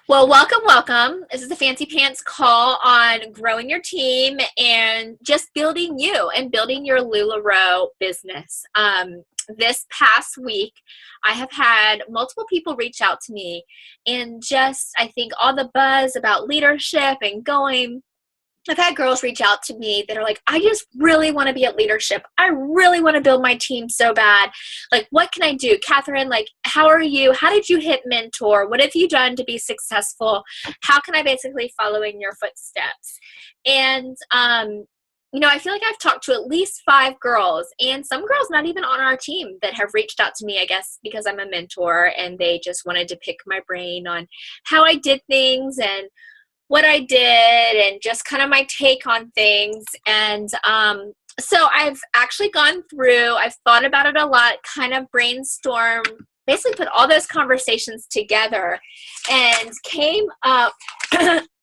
Well, welcome, welcome. This is the Fancy Pants call on growing your team and just building you and building your LuLaRoe business. This past week, I have had multiple people reach out to me and just, I think, all the buzz about leadership and going. I've had girls reach out to me that are like, I just really want to be at leadership. I really want to build my team so bad. Like, what can I do? Catherine, like, how are you? How did you hit mentor? What have you done to be successful? How can I basically follow in your footsteps? And, I feel like I've talked to at least 5 girls and some girls not even on our team that have reached out to me, I guess, because I'm a mentor and they just wanted to pick my brain on how I did things and what I did and just kind of my take on things. And so I've actually gone through, I've thought about it a lot, kind of brainstorm, basically put all those conversations together and came up,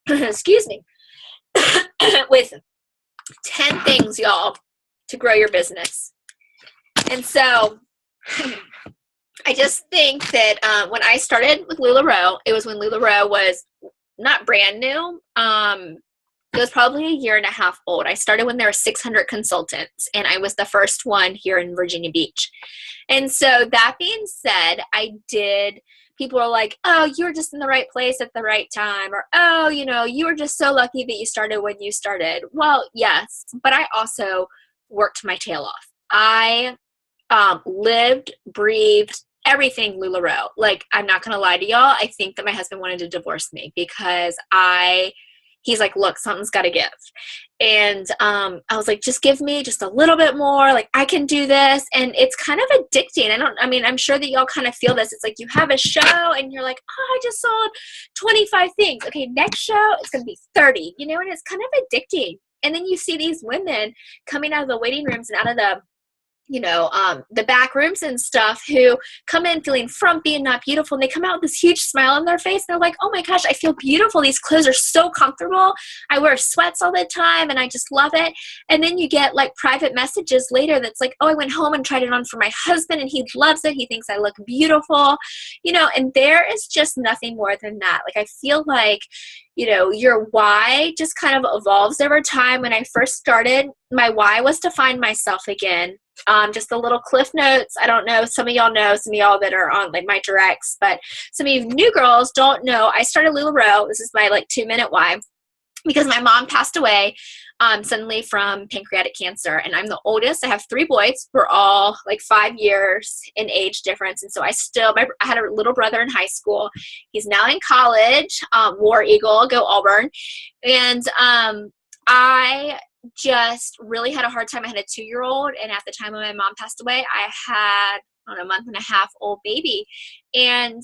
excuse me, with 10 things, y'all, to grow your business. And so I just think that when I started with LuLaRoe, it was when LuLaRoe was not brand new. It was probably a year and a half old. I started when there were 600 consultants, and I was the first one here in Virginia Beach. And so that being said, people were like, oh, you were just in the right place at the right time. Or, oh, you were just so lucky that you started when you started. Well, yes, but I also worked my tail off. I lived, breathed, everything LuLaRoe. Like, I'm not going to lie to y'all. I think that my husband wanted to divorce me because he's like, look, something's got to give. And I was like, just give me just a little bit more. Like, I can do this. And it's kind of addicting. I'm sure that y'all kind of feel this. It's like you have a show and you're like, oh, I just sold 25 things. Okay, next show, it's going to be 30, and it's kind of addicting. And then you see these women coming out of the waiting rooms and out of the back rooms and stuff who come in feeling frumpy and not beautiful. And they come out with this huge smile on their face. And they're like, oh my gosh, I feel beautiful. These clothes are so comfortable. I wear sweats all the time and I just love it. And then you get like private messages later that's like, oh, I went home and tried it on for my husband and he loves it. He thinks I look beautiful, and there is just nothing more than that. Like, I feel like, your why just kind of evolves over time. When I first started, my why was to find myself again. Just a little cliff notes. I don't know. Some of y'all know, some of y'all that are on like my directs, but some of you new girls don't know. I started LuLaRoe. This is my 2-minute why, because my mom passed away suddenly from pancreatic cancer, and I'm the oldest. I have 3 boys. We're all like 5 years in age difference, and so I had a little brother in high school. He's now in college. War Eagle, go Auburn, and I just really had a hard time. I had a 2-year-old, and at the time when my mom passed away, I had a month and a half old baby. And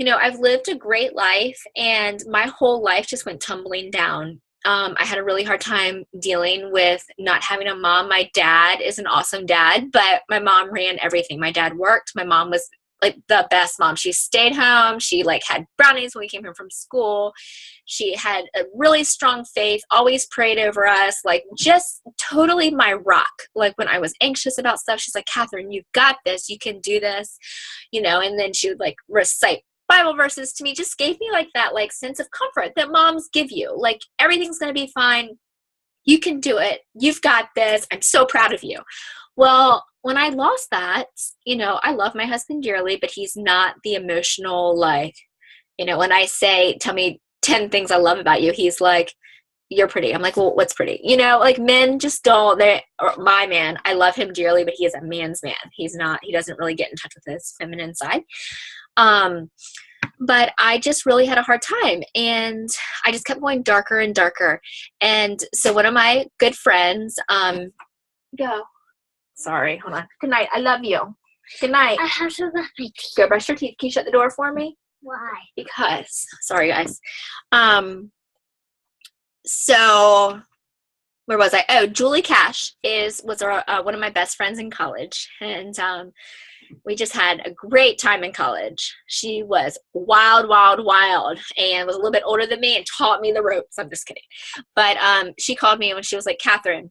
I've lived a great life, and my whole life just went tumbling down. I had a really hard time dealing with not having a mom. My dad is an awesome dad, but my mom ran everything. My dad worked. My mom was like the best mom. She stayed home. She like had brownies when we came home from school. She had a really strong faith, always prayed over us, like just totally my rock. Like when I was anxious about stuff, she's like, Catherine, you've got this. You can do this, and then she would like recite Bible verses to me, just gave me like that like sense of comfort that moms give you. Like, everything's going to be fine. You can do it. You've got this. I'm so proud of you. Well, when I lost that, I love my husband dearly, but he's not the emotional, like, when I say, tell me 10 things I love about you, he's like, you're pretty. I'm like, well, what's pretty? Like men just don't, my man, I love him dearly, but he is a man's man. He doesn't really get in touch with his feminine side. But I just really had a hard time, and I just kept going darker and darker. And so one of my good friends, go. Sorry, hold on. Good night. I love you. Good night. I have to brush my teeth. Go brush your teeth. Can you shut the door for me? Why? Because, sorry guys. So where was I? Oh, Julie Cash was one of my best friends in college, and we just had a great time in college. She was wild, wild, wild, and was a little bit older than me and taught me the ropes. I'm just kidding. But she called me when she was like, Catherine,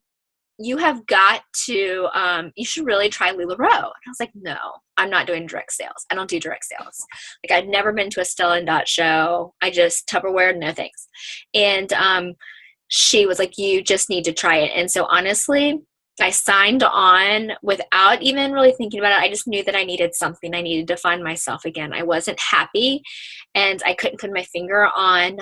you have got to, you should really try LuLaRoe. And I was like, no, I'm not doing direct sales. I don't do direct sales. Like, I'd never been to a Stella and Dot show. I just Tupperware, no thanks. And she was like, you just need to try it. And so honestly, I signed on without even really thinking about it. I just knew that I needed something. I needed to find myself again. I wasn't happy, and I couldn't put my finger on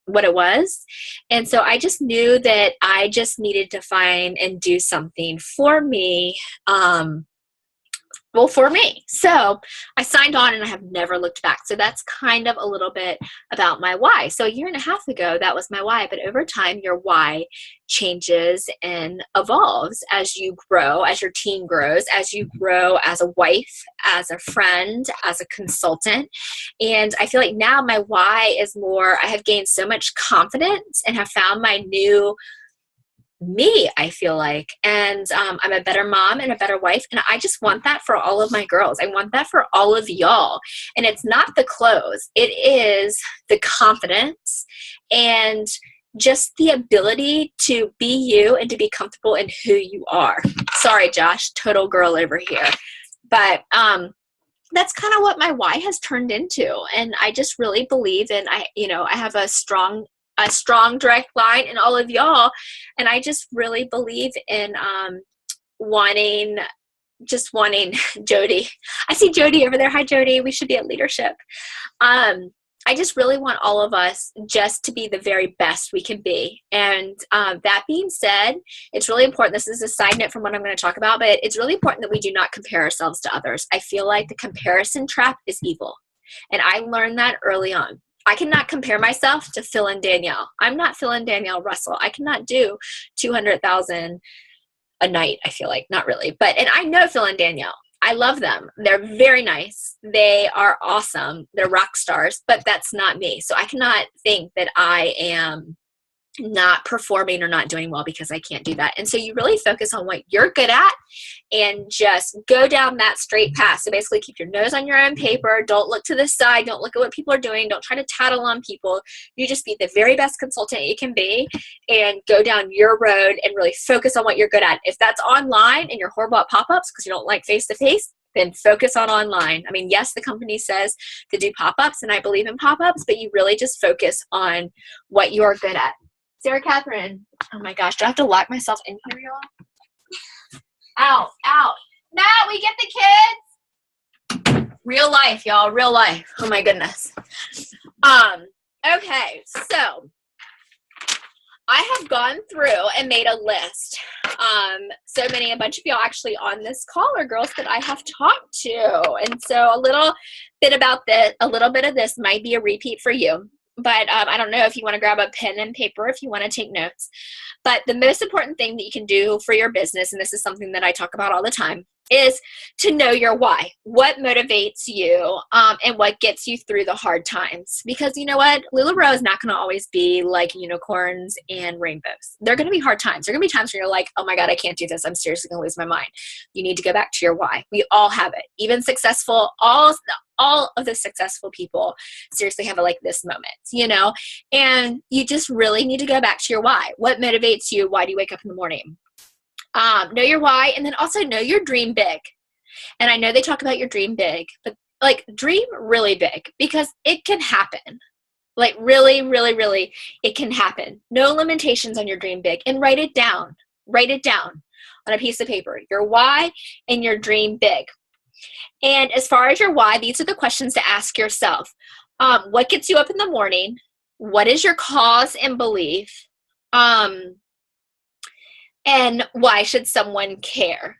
what it was. And so I just knew that I just needed to find and do something for me. For me. So I signed on and I have never looked back. So that's kind of a little bit about my why. So a year and a half ago, that was my why. But over time, your why changes and evolves as you grow, as your team grows, as you grow as a wife, as a friend, as a consultant. And I feel like now my why is more, I have gained so much confidence and have found my new me, I feel like. And I'm a better mom and a better wife. And I just want that for all of my girls. I want that for all of y'all. And it's not the clothes. It is the confidence and just the ability to be you and to be comfortable in who you are. Sorry, Josh, total girl over here. But that's kind of what my why has turned into. And I just really believe in, I have a strong direct line in all of y'all. And I just really believe in wanting Jody. I see Jody over there. Hi, Jody. We should be at leadership. I just really want all of us just to be the very best we can be. And that being said, it's really important. This is a side note from what I'm going to talk about, but it's really important that we do not compare ourselves to others. I feel like the comparison trap is evil. And I learned that early on. I cannot compare myself to Phil and Danielle. I'm not Phil and Danielle Russell. I cannot do 200,000 a night, I feel like. Not really. And I know Phil and Danielle. I love them. They're very nice. They are awesome. They're rock stars, but that's not me. So I cannot think that I am not performing or not doing well because I can't do that. And so you really focus on what you're good at and just go down that straight path. So basically keep your nose on your own paper. Don't look to the side. Don't look at what people are doing. Don't try to tattle on people. You just be the very best consultant you can be and go down your road and really focus on what you're good at. If that's online and you're horrible at pop-ups because you don't like face-to-face, then focus on online. I mean, yes, the company says to do pop-ups and I believe in pop-ups, but you really just focus on what you're good at. Sarah Catherine. Oh my gosh, do I have to lock myself in here, y'all? Out. Matt, we get the kids. Real life, y'all. Real life. Oh my goodness. Okay, so I have gone through and made a list. A bunch of y'all actually on this call are girls that I have talked to. And so a little bit of this might be a repeat for you. But I don't know if you want to grab a pen and paper if you want to take notes. But the most important thing that you can do for your business, and this is something that I talk about all the time, is to know your why. What motivates you and what gets you through the hard times. Because you know what? LuLaRoe is not going to always be like unicorns and rainbows. They're going to be hard times. There are going to be times where you're like, oh my God, I can't do this. I'm seriously going to lose my mind. You need to go back to your why. We all have it. Even successful, all of the successful people seriously have this moment, and you just really need to go back to your why. What motivates you? Why do you wake up in the morning? Know your why, and then also know your dream big. And I know they talk about your dream big, but dream really big because it can happen. Really, really, really, it can happen. No limitations on your dream big, and write it down. Write it down on a piece of paper. Your why and your dream big. And as far as your why, these are the questions to ask yourself. What gets you up in the morning? What is your cause and belief? And why should someone care?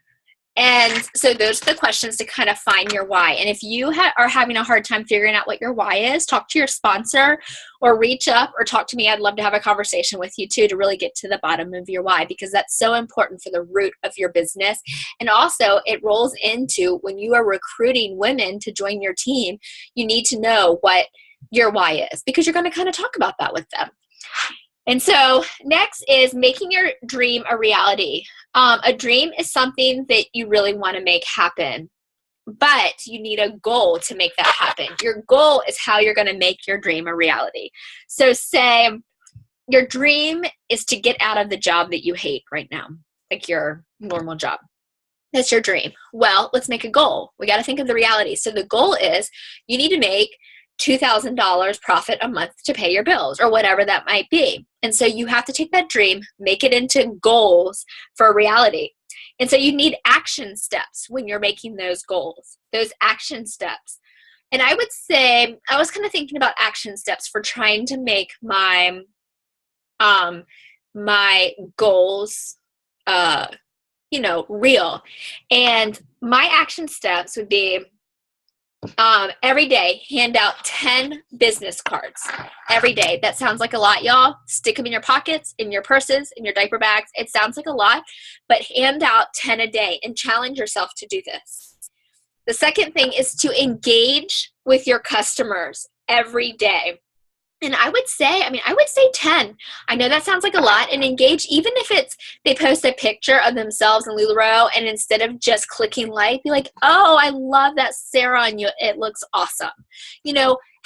And so those are the questions to kind of find your why. And if you are having a hard time figuring out what your why is, talk to your sponsor or reach up or talk to me. I'd love to have a conversation with you too to really get to the bottom of your why, because that's so important for the root of your business. And also it rolls into when you are recruiting women to join your team, you need to know what your why is, because you're going to kind of talk about that with them. And so next is making your dream a reality. A dream is something that you really want to make happen, but you need a goal to make that happen. Your goal is how you're going to make your dream a reality. So say your dream is to get out of the job that you hate right now. like your normal job. That's your dream. Well, let's make a goal. We got to think of the reality. So the goal is you need to make $2,000 profit a month to pay your bills or whatever that might be. And so you have to take that dream, make it into goals for reality. And so you need action steps when you're making those goals, those action steps. And I would say, I was kind of thinking about action steps for trying to make my goals, real. And my action steps would be every day, hand out 10 business cards every day. That sounds like a lot, y'all. Stick them in your pockets, in your purses, in your diaper bags. It sounds like a lot, but hand out 10 a day and challenge yourself to do this. The second thing is to engage with your customers every day. And I would say 10. I know that sounds like a lot. And engage, even if it's they post a picture of themselves in LuLaRoe, and instead of just clicking like, be like, oh, I love that Sarah on you. It looks awesome.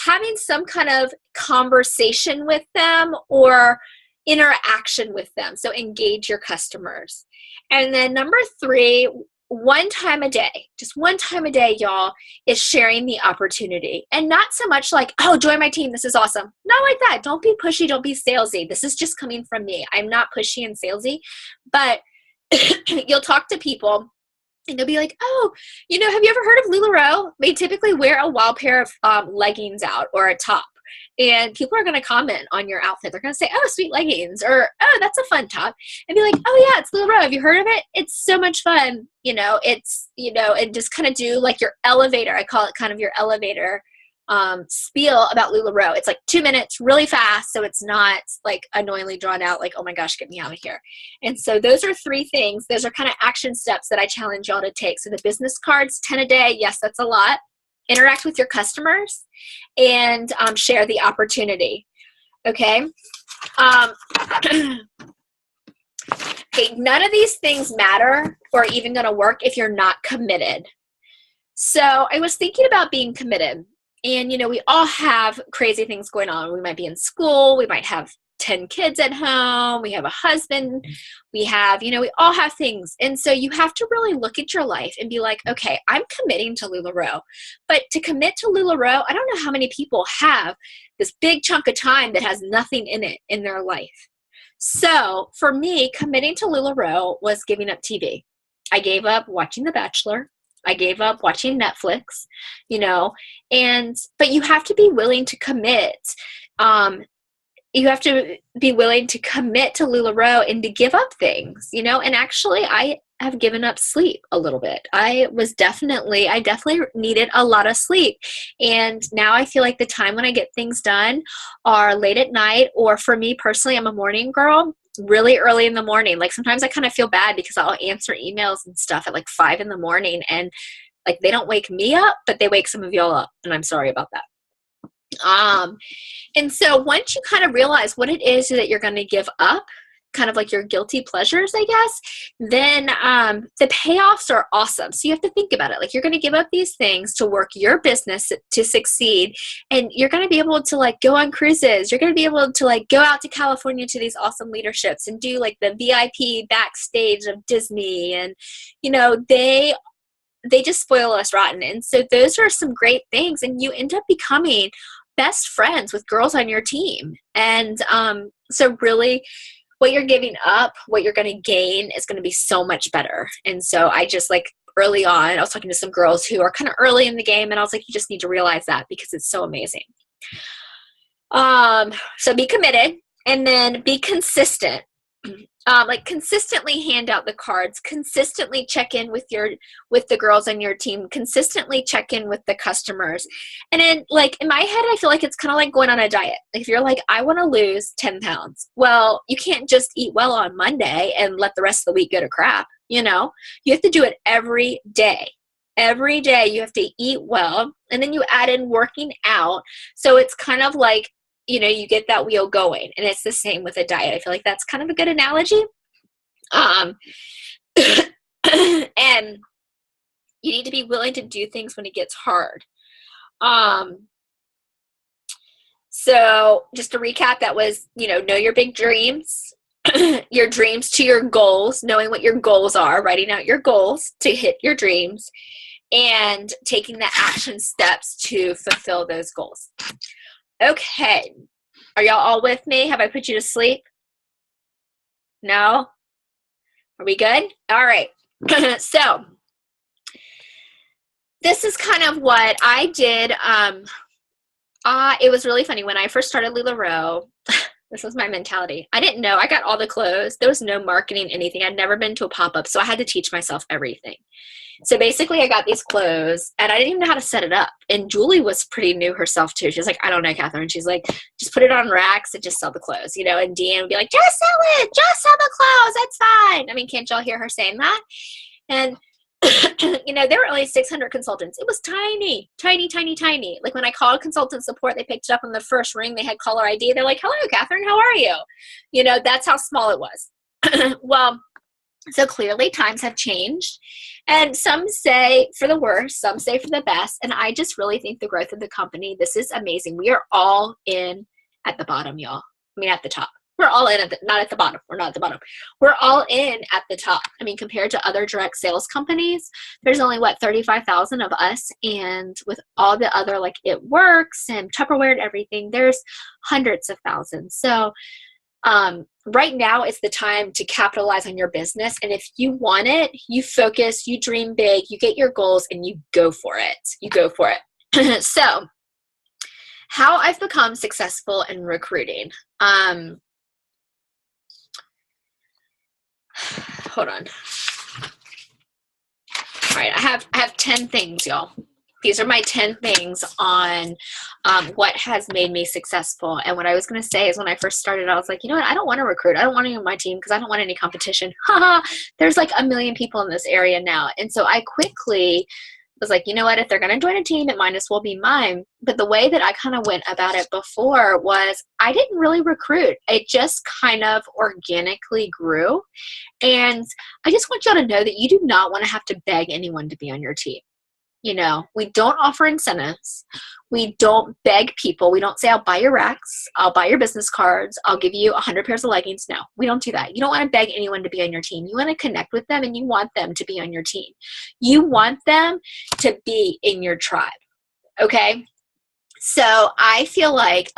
Having some kind of conversation with them or interaction with them. So engage your customers. And then number 3, one time a day, just one time a day, y'all, is sharing the opportunity. And not so much like, oh, join my team, this is awesome. Not like that. Don't be pushy, don't be salesy. This is just coming from me. I'm not pushy and salesy, but you'll talk to people and they'll be like, oh, have you ever heard of LuLaRoe? They typically wear a wild pair of leggings out or a top. And people are going to comment on your outfit. They're going to say, oh, sweet leggings, or, oh, that's a fun top. And be like, oh yeah, it's LuLaRoe. Have you heard of it? It's so much fun. And just kind of do like your elevator. I call it kind of your elevator spiel about LuLaRoe. It's like 2 minutes, really fast. So it's not like annoyingly drawn out, like, oh my gosh, get me out of here. And so those are 3 things. Those are kind of action steps that I challenge y'all to take. So the business cards, 10 a day. Yes, that's a lot. Interact with your customers and share the opportunity. Okay. Okay. None of these things matter or even going to work if you're not committed. So I was thinking about being committed, and we all have crazy things going on. We might be in school. We might have 10 kids at home. We have a husband. We have, we all have things. And so you have to really look at your life and be like, okay, I'm committing to LuLaRoe. But to commit to LuLaRoe, I don't know how many people have this big chunk of time that has nothing in it in their life. So for me, committing to LuLaRoe was giving up TV. I gave up watching The Bachelor. I gave up watching Netflix, but you have to be willing to commit. You have to be willing to commit to LuLaRoe and to give up things, and actually I have given up sleep a little bit. I definitely needed a lot of sleep. And now I feel like the time when I get things done are late at night, or for me personally, I'm a morning girl, really early in the morning. Like sometimes I kind of feel bad because I'll answer emails and stuff at like 5 in the morning, and like they don't wake me up, but they wake some of y'all up. And I'm sorry about that. And so once you kind of realize what it is that you're going to give up, kind of like your guilty pleasures, I guess, then the payoffs are awesome. So you have to think about it. Like you're going to give up these things to work your business to succeed. And you're going to be able to like go on cruises. You're going to be able to like go out to California to these awesome leaderships and do like the VIP backstage of Disney. And, they just spoil us rotten. And so those are some great things. And you end up becoming best friends with girls on your team. And so really what you're giving up, what you're going to gain is going to be so much better. And so I just like early on, I was talking to some girls who are kind of early in the game, and I was like, you just need to realize that because it's so amazing. So be committed, and then be consistent. Like consistently hand out the cards, consistently check in with the girls on your team, consistently check in with the customers. And then like in my head, I feel like it's kind of like going on a diet. Like if you're like, I want to lose 10 pounds. Well, you can't just eat well on Monday and let the rest of the week go to crap. You have to do it every day. Every day you have to eat well, and then you add in working out. So it's kind of like, you get that wheel going, and it's the same with a diet. I feel like that's kind of a good analogy. And you need to be willing to do things when it gets hard. So just to recap, that was, know your big dreams, your dreams to your goals, knowing what your goals are, writing out your goals to hit your dreams, and taking the action steps to fulfill those goals. Okay. Are y'all all with me? Have I put you to sleep? No? Are we good? All right. So this is kind of what I did. It was really funny. When I first started LuLaRoe, this was my mentality. I didn't know. I got all the clothes. There was no marketing, anything. I'd never been to a pop-up, so I had to teach myself everything. So basically, I got these clothes, and I didn't even know how to set it up. And Julie was pretty new herself, too. She was like, I don't know, Catherine. She's like, just put it on racks and just sell the clothes, you know. And Deanne would be like, just sell it. Just sell the clothes. That's fine. I mean, can't y'all hear her saying that? And you know, there were only 600 consultants. It was tiny, tiny, tiny, tiny. Like when I called consultant support, they picked it up on the first ring. They had caller ID. They're like, hello, Catherine, how are you? You know, that's how small it was. Well, so clearly times have changed. And some say for the worst, some say for the best. And I just really think the growth of the company, this is amazing. We are all in at the bottom, y'all. I mean, at the top. We're all in, not at the bottom. We're not at the bottom. We're all in at the top. I mean, compared to other direct sales companies, there's only, 35,000 of us. And with all the other, like It Works and Tupperware and everything, there's hundreds of thousands. So right now is the time to capitalize on your business. And if you want it, you focus, you dream big, you get your goals, and you go for it. You go for it. So how I've become successful in recruiting. Hold on. All right, I have 10 things, y'all. These are my 10 things on what has made me successful. And what I was going to say is when I first started, I was like, you know what? I don't want to recruit. I don't want anyone on my team because I don't want any competition. There's like a million people in this area now. And so I quickly was like, you know what? If they're going to join a team, it might as well be mine. But the way that I kind of went about it before was I didn't really recruit. It just kind of organically grew. And I just want y'all to know that you do not want to have to beg anyone to be on your team. You know, we don't offer incentives. We don't beg people. We don't say, I'll buy your racks. I'll buy your business cards. I'll give you 100 pairs of leggings. No, we don't do that. You don't want to beg anyone to be on your team. You want to connect with them and you want them to be on your team. You want them to be in your tribe. Okay. So I feel like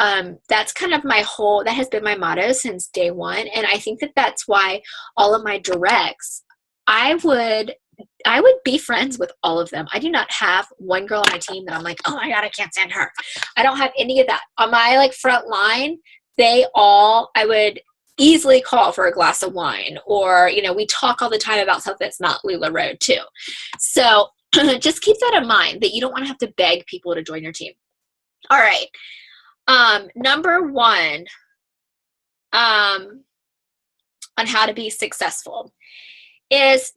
that's kind of that has been my motto since day one. And I think that that's why all of my directs, I would be friends with all of them. I do not have one girl on my team that I'm like, oh my God, I can't stand her. I don't have any of that. On my front line, I would easily call for a glass of wine, or, you know, we talk all the time about stuff that's not LuLaRoe too. So just keep that in mind, that you don't want to have to beg people to join your team. All right. Number one, on how to be successful is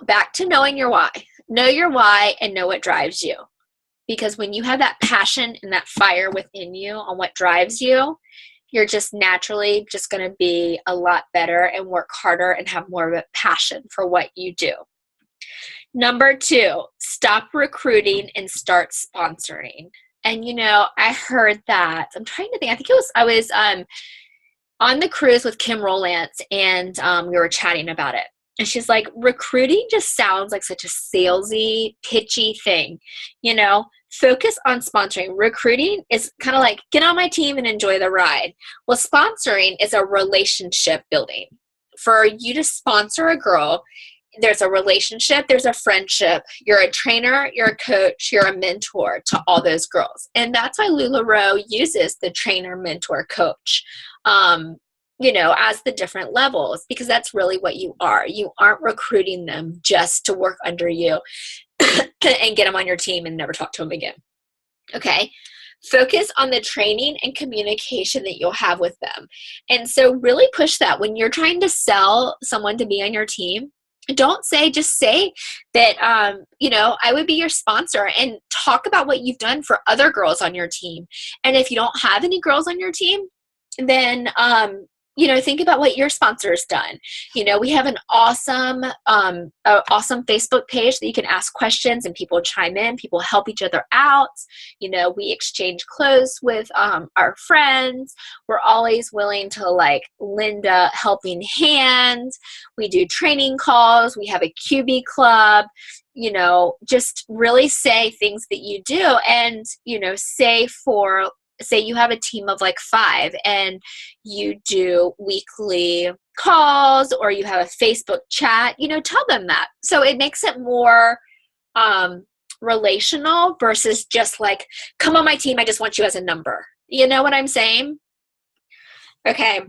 back to knowing your why. Know your why and know what drives you. Because when you have that passion and that fire within you on what drives you, you're just naturally just going to be a lot better and work harder and have more of a passion for what you do. Number two, stop recruiting and start sponsoring. And, you know, I heard that. I'm trying to think. I was on the cruise with Kim Rolance, and we were chatting about it. And she's like, recruiting just sounds like such a salesy, pitchy thing. You know, focus on sponsoring. Recruiting is kind of like, get on my team and enjoy the ride. Well, sponsoring is a relationship building. For you to sponsor a girl, there's a relationship, there's a friendship. You're a trainer, you're a coach, you're a mentor to all those girls. And that's why LuLaRoe uses the trainer, mentor, coach, you know, as the different levels, because that's really what you are. You aren't recruiting them just to work under you and get them on your team and never talk to them again. Okay. Focus on the training and communication that you'll have with them. And so really push that when you're trying to sell someone to be on your team. Just say that, you know, I would be your sponsor, and talk about what you've done for other girls on your team. And if you don't have any girls on your team, then think about what your sponsor's done. We have an awesome Facebook page that you can ask questions and people chime in. People help each other out. We exchange clothes with our friends. We're always willing to lend a helping hand. We do training calls. We have a QB club. Just really say things that you do. And, say you have a team of 5 and you do weekly calls or you have a Facebook chat, tell them that. So it makes it more relational versus just come on my team, I just want you as a number. You know what I'm saying? Okay.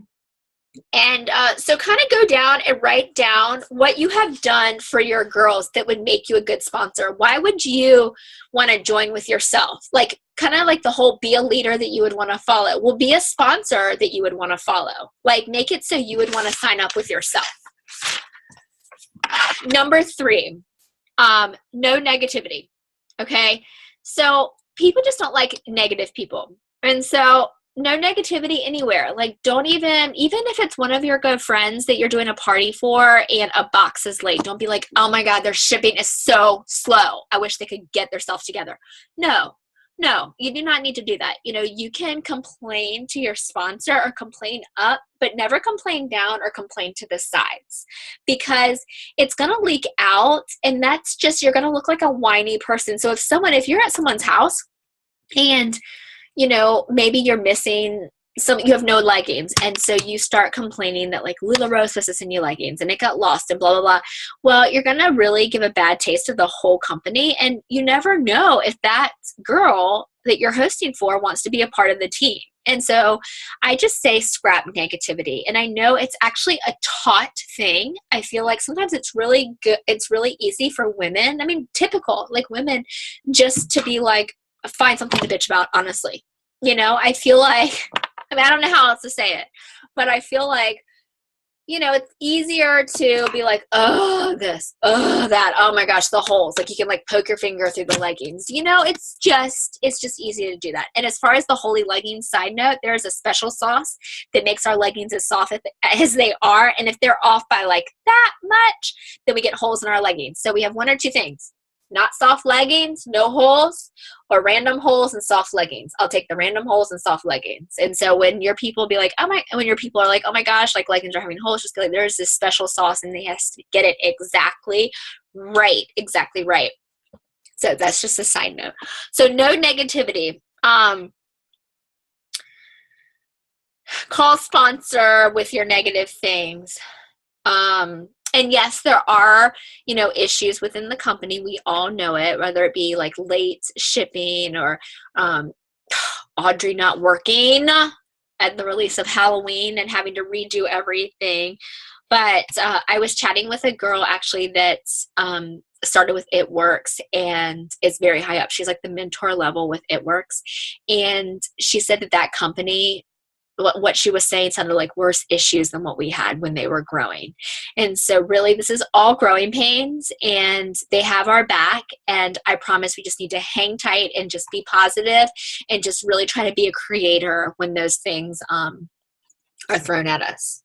And so kind of go down and write down what you have done for your girls that would make you a good sponsor. Why would you want to join with yourself? Kind of the whole be a leader that you would want to follow. Well, be a sponsor that you would want to follow. Make it so you would want to sign up with yourself. Number 3, no negativity. Okay. So people just don't like negative people. And so no negativity anywhere. Don't even if it's one of your good friends that you're doing a party for and a box is late, don't be like, oh my God, their shipping is so slow. I wish they could get their stuff together. No, you do not need to do that. You can complain to your sponsor or complain up, but never complain down or complain to the sides because it's going to leak out and that's just, you're going to look like a whiny person. So if you're at someone's house and maybe you're missing you have no leggings. And so you start complaining that LuLaRoe is supposed to send you leggings and it got lost and blah, blah, blah. Well, you're going to really give a bad taste to the whole company. And you never know if that girl that you're hosting for wants to be a part of the team. And so I just say scrap negativity. And I know it's actually a taught thing. I feel like sometimes it's really good. It's really easy for women. I mean, typical women just to be find something to bitch about, honestly. I feel I don't know how else to say it, but I feel it's easier to be this, that, oh my gosh, the holes. You can poke your finger through the leggings. It's just easy to do that. And as far as the Holy Leggings side note, there is a special sauce that makes our leggings as soft as they are. And if they're off by that much, then we get holes in our leggings. So we have one or two things. Not soft leggings, no holes, or random holes and soft leggings. I'll take the random holes and soft leggings. And so when your people be when your people are oh my gosh, leggings are having holes, just there's this special sauce and they have to get it exactly right. So that's just a side note. So no negativity. Call sponsor with your negative things. And yes, there are, issues within the company. We all know it, whether it be late shipping or Audrey not working at the release of Halloween and having to redo everything. But I was chatting with a girl actually that started with It Works and is very high up. She's the mentor level with It Works. And she said that company, what she was saying sounded like worse issues than what we had when they were growing. And so really this is all growing pains and they have our back. And I promise we just need to hang tight and just be positive and just really try to be a creator when those things are thrown at us.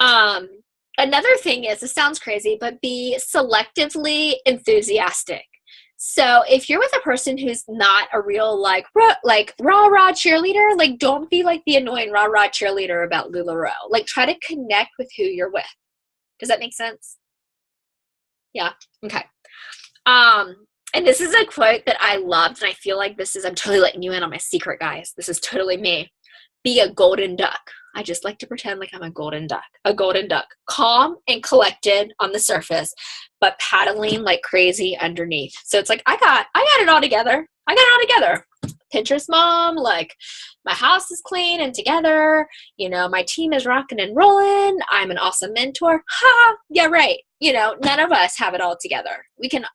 Another thing is, this sounds crazy, but be selectively enthusiastic. So if you're with a person who's not a real rah-rah cheerleader, don't be the annoying rah-rah cheerleader about LuLaRoe. Try to connect with who you're with. Does that make sense? Yeah. Okay. And this is a quote that I loved, and I feel I'm totally letting you in on my secret, guys. This is totally me. Be a golden duck. I just like to pretend I'm a golden duck. A golden duck. Calm and collected on the surface, but paddling like crazy underneath. So it's I got it all together. Pinterest mom, my house is clean and together. My team is rocking and rolling. I'm an awesome mentor. Ha! Yeah, right. None of us have it all together. We can,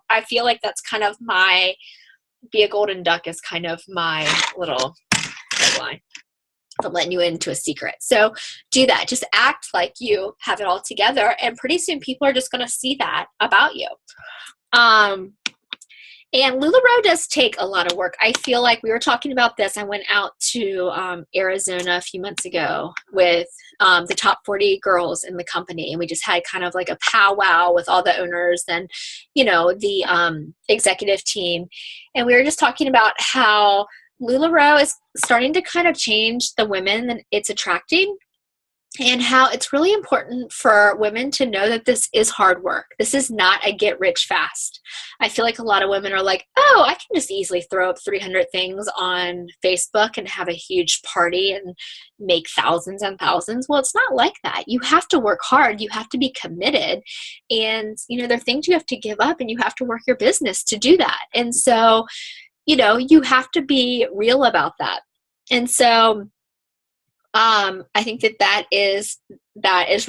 I feel that's kind of be a golden duck is kind of my little tagline. I'm letting you into a secret. So do that. Just act like you have it all together. And pretty soon people are just going to see that about you. And LuLaRoe does take a lot of work. I feel like we were talking about this. I went out to Arizona a few months ago with the top 40 girls in the company, and we just had kind of like a powwow with all the owners and, you know, the executive team. And we were just talking about how LuLaRoe is starting to kind of change the women that it's attracting, and how it's really important for women to know that this is hard work. This is not a get rich fast. I feel like a lot of women are like, oh, I can just easily throw up 300 things on Facebook and have a huge party and make thousands and thousands. Well, it's not like that. You have to work hard. You have to be committed. And, you know, there are things you have to give up, and you have to work your business to do that. And so, you know, you have to be real about that. And so, I think that is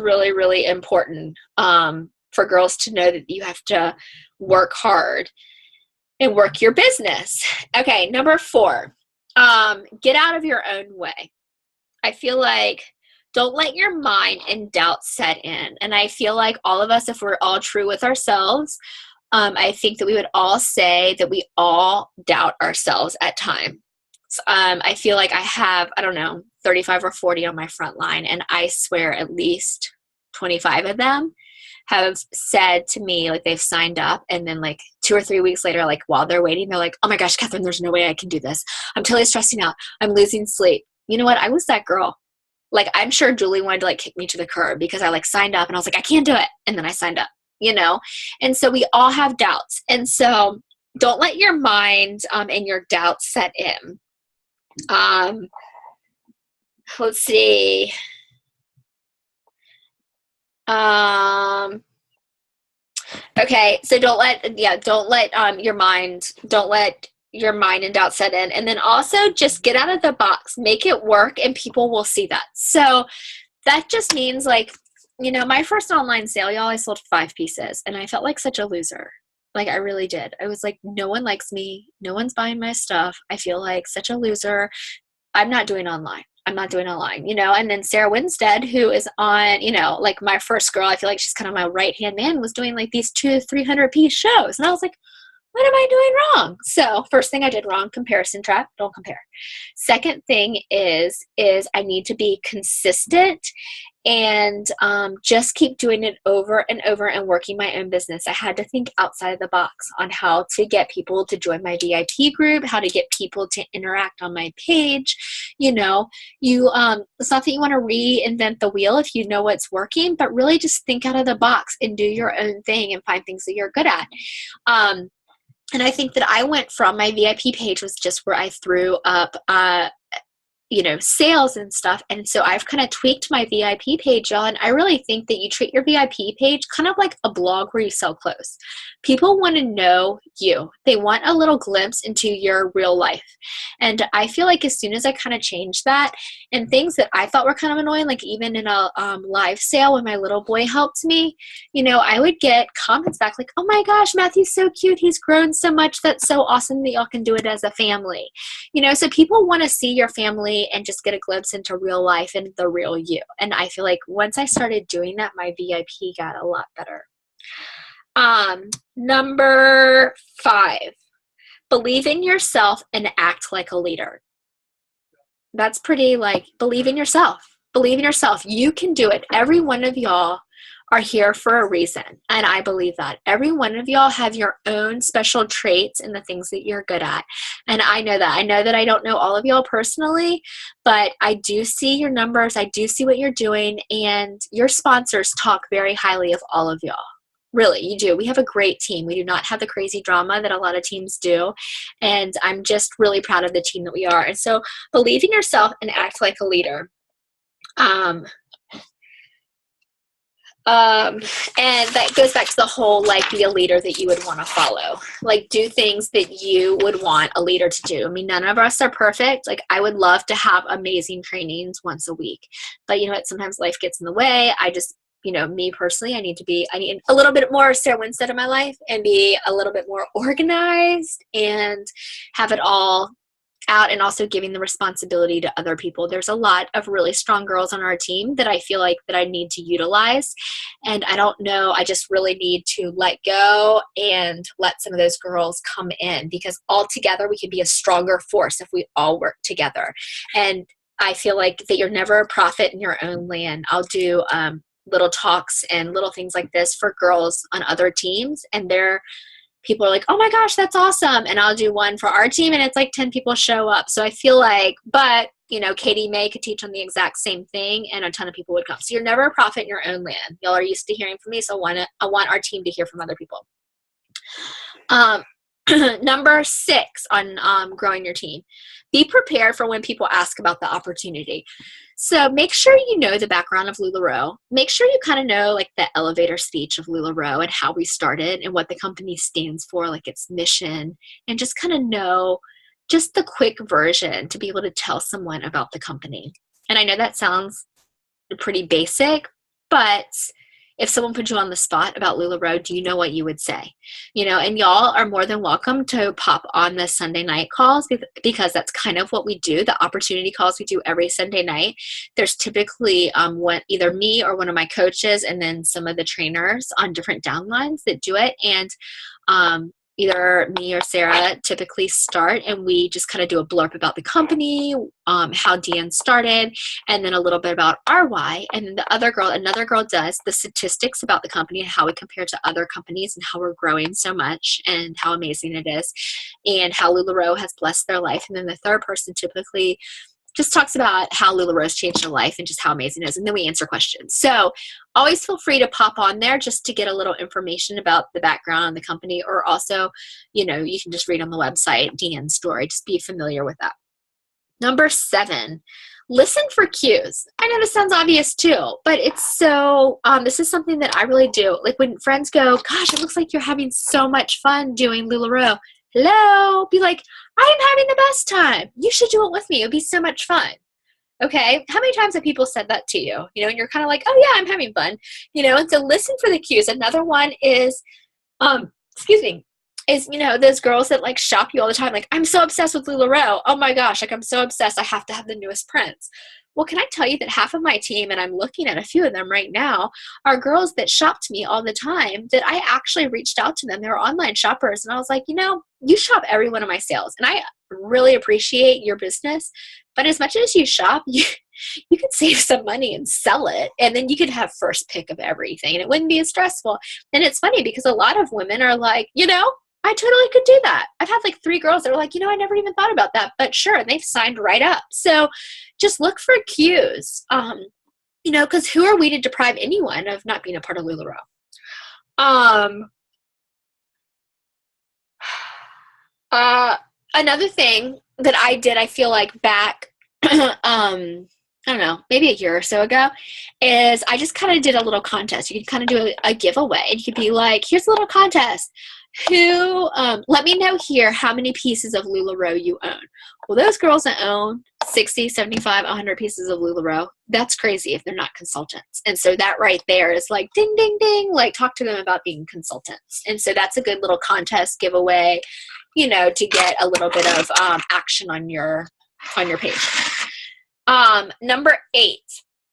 really, really important for girls to know that you have to work hard and work your business. Okay, number 4, get out of your own way. I feel like don't let your mind and doubt set in. And I feel like all of us, if we're all true with ourselves, I think that we would all say that we all doubt ourselves at times. I feel like I have, I don't know, 35 or 40 on my front line, and I swear at least 25 of them have said to me, like, they've signed up, and then like 2 or 3 weeks later, like while they're waiting, they're like, oh my gosh, Catherine, there's no way I can do this. I'm totally stressing out. I'm losing sleep. You know what? I was that girl. Like, I'm sure Julie wanted to like kick me to the curb because I like signed up and I was like, I can't do it. And then I signed up, you know? And so we all have doubts. And so don't let your mind and your doubts set in. Let's see. Okay, so don't let your mind and doubt set in. And then also just get out of the box, make it work, and people will see that. So that just means, like, you know, my first online sale, y'all, I sold 5 pieces, and I felt like such a loser. Like, I really did. I was like, no one likes me. No one's buying my stuff. I feel like such a loser. I'm not doing online, you know? And then Sarah Winstead, who is on, you know, like my first girl, I feel like she's kind of my right-hand man, was doing like these 200-300 piece shows. And I was like, what am I doing wrong? So first thing I did wrong, comparison trap, don't compare. Second thing is I need to be consistent and just keep doing it over and over and working my own business. I had to think outside of the box on how to get people to join my VIP group, how to get people to interact on my page. You know, it's not that you want to reinvent the wheel if you know what's working, but really just think out of the box and do your own thing and find things that you're good at. And I think that I went from, my VIP page was just where I threw up, you know, sales and stuff. And so I've kind of tweaked my VIP page, y'all. And I really think that you treat your VIP page kind of like a blog where you sell clothes. People want to know you. They want a little glimpse into your real life. And I feel like as soon as I kind of changed that, and things that I thought were kind of annoying, like even in a live sale when my little boy helped me, you know, I would get comments back like, oh my gosh, Matthew's so cute. He's grown so much. That's so awesome that y'all can do it as a family. You know, so people want to see your family and just get a glimpse into real life and the real you. And I feel like once I started doing that, my VIP got a lot better. Number 5, believe in yourself and act like a leader. That's pretty, like, believe in yourself. Believe in yourself. You can do it. Every one of y'all are here for a reason. And I believe that. Every one of y'all have your own special traits and the things that you're good at. And I know that. I know that I don't know all of y'all personally, but I do see your numbers. I do see what you're doing. And your sponsors talk very highly of all of y'all. Really, you do. We have a great team. We do not have the crazy drama that a lot of teams do. And I'm just really proud of the team that we are. And so believe in yourself and act like a leader. And that goes back to the whole, like, be a leader that you would want to follow. Like, do things that you would want a leader to do. I mean, none of us are perfect. Like, I would love to have amazing trainings once a week. But you know what? Sometimes life gets in the way. You know, me personally, I need a little bit more Sarah Winstead in my life and be a little bit more organized and have it all out and also giving the responsibility to other people. There's a lot of really strong girls on our team that I feel like that I need to utilize. And I don't know, I just really need to let go and let some of those girls come in, because all together we can be a stronger force if we all work together. And I feel like that you're never a prophet in your own land. I'll do little talks and little things like this for girls on other teams, and people are like, oh my gosh, that's awesome. And I'll do one for our team and it's like 10 people show up. So I feel like, but Katie May could teach on the exact same thing and a ton of people would come. So you're never a prophet in your own land. Y'all are used to hearing from me. So I want our team to hear from other people. Number 6 on growing your team, be prepared for when people ask about the opportunity. So make sure you know the background of LuLaRoe. Make sure you kind of know like the elevator speech of LuLaRoe and how we started and what the company stands for, like its mission, and just kind of know just the quick version to be able to tell someone about the company. And I know that sounds pretty basic, but if someone put you on the spot about LuLaRoe, do you know what you would say? And y'all are more than welcome to pop on the Sunday night calls, because that's kind of what we do. The opportunity calls we do every Sunday night. There's typically either me or one of my coaches and then some of the trainers on different downlines that do it. And either me or Sarah typically start, and we just kind of do a blurb about the company, how Deanne started, and then a little bit about our why. And then another girl does the statistics about the company and how we compare to other companies and how we're growing so much and how amazing it is and how LuLaRoe has blessed their life. And then the third person typically just talks about how LuLaRoe's changed their life and just how amazing it is. And then we answer questions. So always feel free to pop on there just to get a little information about the background on the company, or also, you can just read on the website, Deanne's story. Just be familiar with that. Number 7, listen for cues. I know this sounds obvious too, but it's so, this is something that I really do. Like when friends go, gosh, it looks like you're having so much fun doing LuLaRoe. Hello, be like, I'm having the best time. You should do it with me. It would be so much fun. Okay. How many times have people said that to you? And you're kind of like, oh yeah, I'm having fun. And so listen for the cues. Another one is, those girls that like shop you all the time. Like, I'm so obsessed with LuLaRoe. Oh my gosh. Like, I'm so obsessed. I have to have the newest prints. Well, can I tell you that half of my team, and I'm looking at a few of them right now, are girls that shop to me all the time, that I actually reached out to them. They were online shoppers. And I was like, you shop every one of my sales. And I really appreciate your business. But as much as you shop, you could save some money and sell it. And then you could have first pick of everything. And it wouldn't be as stressful. And it's funny because a lot of women are like, I totally could do that. I've had like 3 girls that are like, I never even thought about that, but sure. And they've signed right up. So just look for cues, because who are we to deprive anyone of not being a part of LuLaRoe? Another thing that I did, I feel like back, I don't know, maybe a year or so ago, is I just kind of did a little contest. You can kind of do a giveaway, and you could be like, here's a little contest. Let me know here how many pieces of LuLaRoe you own. Well, those girls that own 60, 75, 100 pieces of LuLaRoe, that's crazy if they're not consultants. And so that right there is like, ding, ding, ding, like talk to them about being consultants. And so that's a good little contest giveaway, to get a little bit of action on your page. Number 8.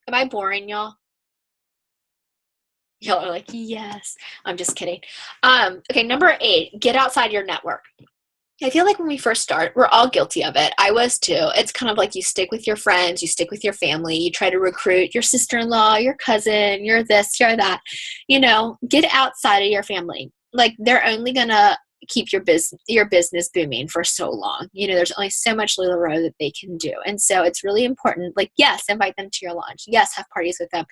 Am I boring, y'all? Y'all are like, yes. I'm just kidding. Okay, number 8, get outside your network. I feel like when we first start, we're all guilty of it. I was too. It's kind of like you stick with your friends, you stick with your family, you try to recruit your sister-in-law, your cousin, your this, your that. Get outside of your family. Like, they're only going to keep your business booming for so long. There's only so much LuLaRoe that they can do. And so it's really important. Like, yes, invite them to your launch. Yes, have parties with them.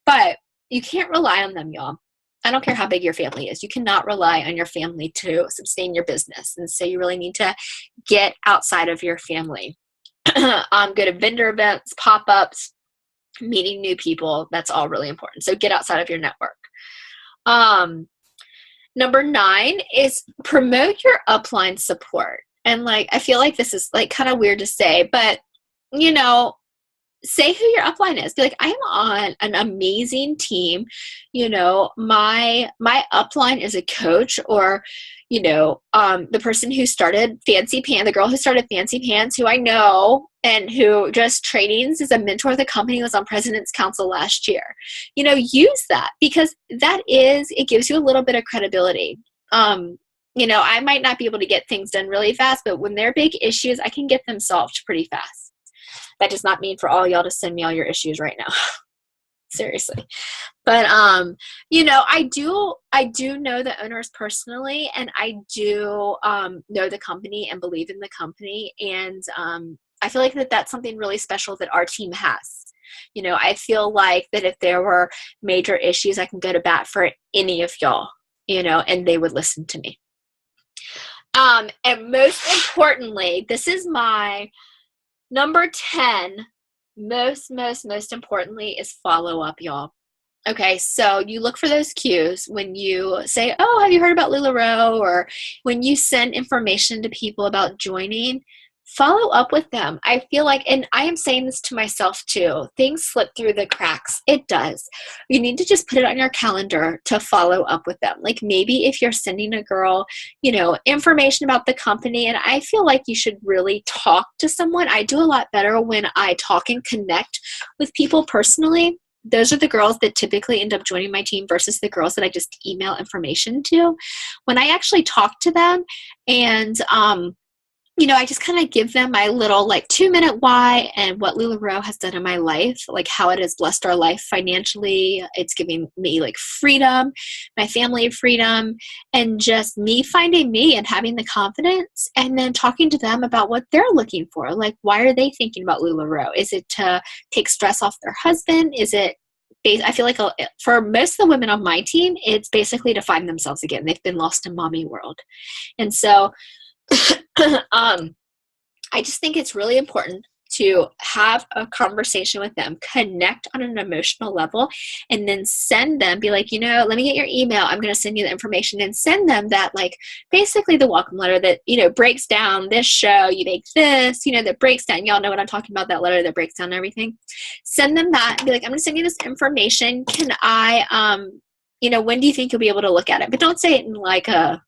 But you can't rely on them, y'all. I don't care how big your family is. You cannot rely on your family to sustain your business. And so you really need to get outside of your family. Go to vendor events, pop-ups, meeting new people. That's all really important. So get outside of your network. Number 9 is promote your upline support. And I feel like this is kind of weird to say, but say who your upline is. Be like, I am on an amazing team. You know, my upline is a coach, or, you know, the person who started Fancy Pants, the girl who started Fancy Pants, who I know and who just trainings is a mentor of the company, was on President's Council last year. You know, use that, because it gives you a little bit of credibility. You know, I might not be able to get things done really fast, but when they're big issues, I can get them solved pretty fast. That does not mean for all y'all to send me all your issues right now. Seriously. But you know, I do know the owners personally, and I do know the company and believe in the company, and I feel like that's something really special that our team has. You know, I feel like that if there were major issues, I can go to bat for any of y'all, you know, and they would listen to me. And most importantly, this is my number 10, most importantly, is follow up, y'all. Okay, so you look for those cues when you say, oh, have you heard about LuLaRoe? Or when you send information to people about joining, follow up with them. I feel like, and I am saying this to myself too, things slip through the cracks. It does. You need to just put it on your calendar to follow up with them. Like maybe if you're sending a girl, you know, information about the company, and I feel like you should really talk to someone. I do a lot better when I talk and connect with people personally. Those are the girls that typically end up joining my team versus the girls that I just email information to. When I actually talk to them and, you know, I just kind of give them my little like 2-minute why and what LuLaRoe has done in my life, like how it has blessed our life financially. It's giving me like freedom, my family freedom, and just me finding me and having the confidence, and then talking to them about what they're looking for. Like, why are they thinking about LuLaRoe? Is it to take stress off their husband? Is it, I feel like for most of the women on my team, it's basically to find themselves again. They've been lost in mommy world. And so I just think it's really important to have a conversation with them, connect on an emotional level, and then send them, be like, you know, let me get your email. I'm going to send you the information, and send them that, like, basically the welcome letter that, you know, breaks down this show, you make this, you know, that breaks down. Y'all know what I'm talking about, that letter that breaks down everything. Send them that and be like, I'm going to send you this information. Can I, you know, when do you think you'll be able to look at it? But don't say it in like a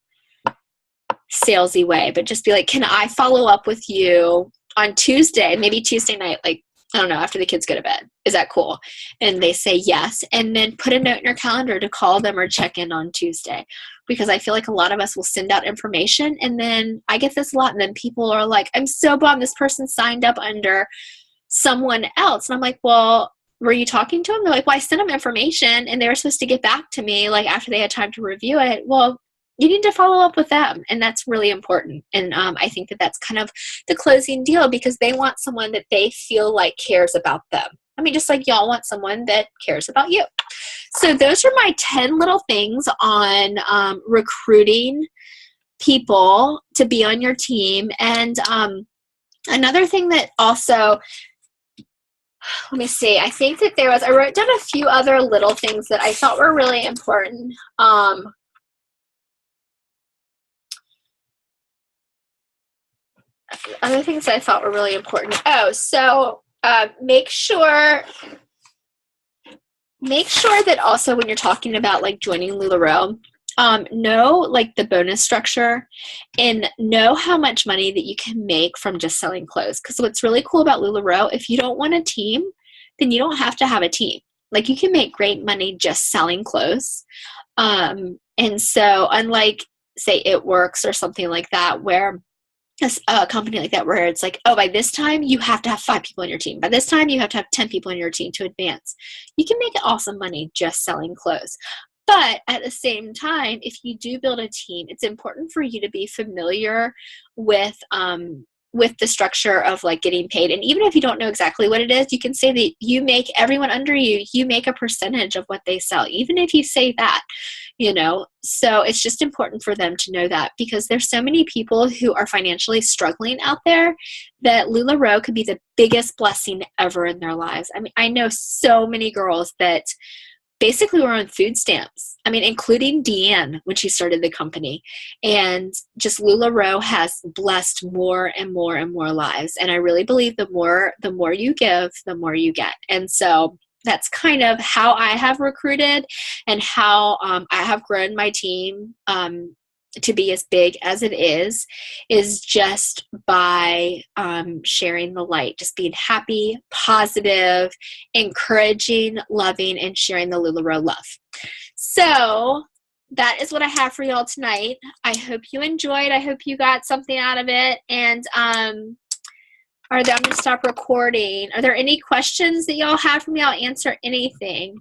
salesy way, but just be like, can I follow up with you on Tuesday, maybe Tuesday night, like, I don't know, after the kids go to bed? Is that cool? And they say yes. And then put a note in your calendar to call them or check in on Tuesday. Because I feel like a lot of us will send out information, and then I get this a lot, and then people are like, I'm so bummed this person signed up under someone else. And I'm like, well, were you talking to them? They're like, well, I sent them information and they were supposed to get back to me like after they had time to review it. Well, you need to follow up with them, and that's really important. And I think that that's kind of the closing deal, because they want someone that they feel like cares about them. I mean, just like y'all want someone that cares about you. So those are my 10 little things on recruiting people to be on your team. And another thing that also, let me see, I think that I wrote down a few other little things that I thought were really important. Other things that I thought were really important. Oh, so make sure that also when you're talking about like joining LuLaRoe, know like the bonus structure, and know how much money that you can make from just selling clothes. Because what's really cool about LuLaRoe, if you don't want a team, then you don't have to have a team. Like, you can make great money just selling clothes. And so unlike, say, It Works or something like that, where a company like that, where it's like, oh, by this time you have to have 5 people on your team. By this time you have to have 10 people on your team to advance. You can make awesome money just selling clothes. But at the same time, if you do build a team, it's important for you to be familiar with the structure of like getting paid. And even if you don't know exactly what it is, you can say that you make everyone under you, you make a percentage of what they sell, even if you say that, you know. So it's just important for them to know that, because there's so many people who are financially struggling out there that LuLaRoe could be the biggest blessing ever in their lives. I mean, I know so many girls that basically were on food stamps. I mean, including Deanne when she started the company. And just LuLaRoe has blessed more and more and more lives. And I really believe the more you give, the more you get. And so that's kind of how I have recruited and how I have grown my team to be as big as it is just by sharing the light, just being happy, positive, encouraging, loving, and sharing the LuLaRoe love. So that is what I have for y'all tonight. I hope you enjoyed. I hope you got something out of it. And I'm going to stop recording. Are there any questions that y'all have for me? I'll answer anything.